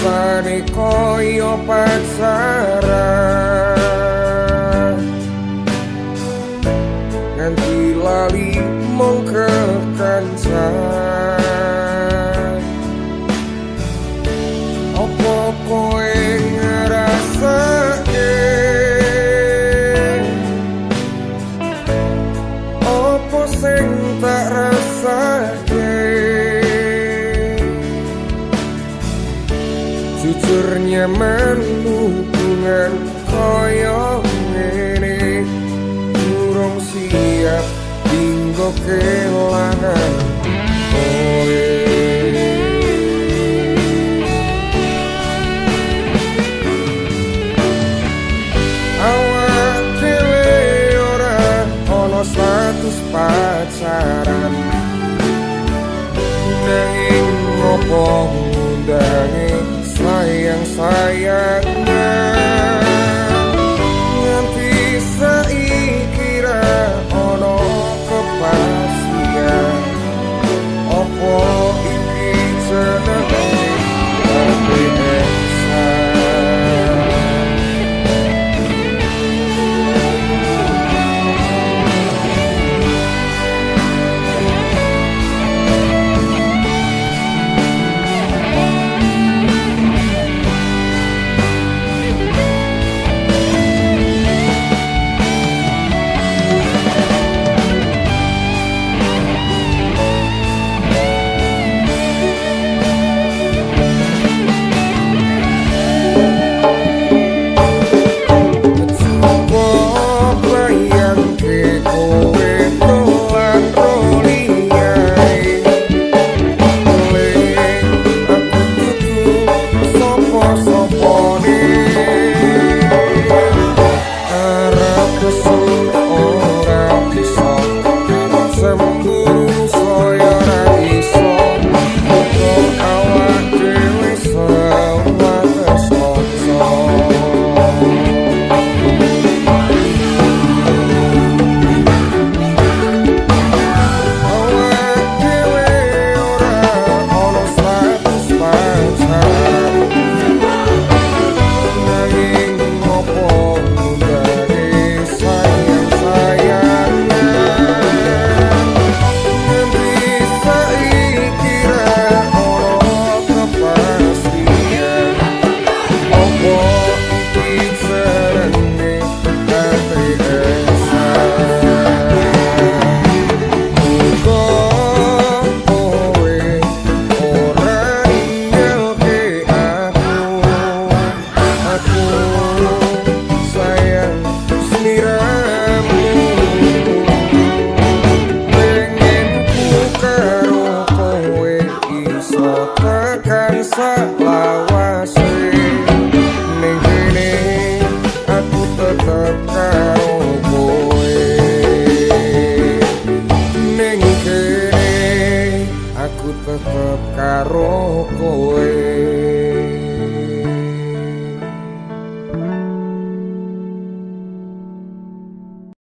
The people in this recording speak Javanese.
rasane koyo pacaran nganti lali mung kekancan. Opo kowe ngrasake, opo sing tak rasake? Jujur nyaman hubungan koyo ngene, durung siap dinggo kelangan kowe. Awak dhewe ora ono status pacaran, nanging ngopo ngundangi sayang-sayangan nganti saiki ra ono kepastian. Opo iki jenenge tekan selawase. Ning kene aku tetep karo kowe, ning kene aku tetep karo kowe.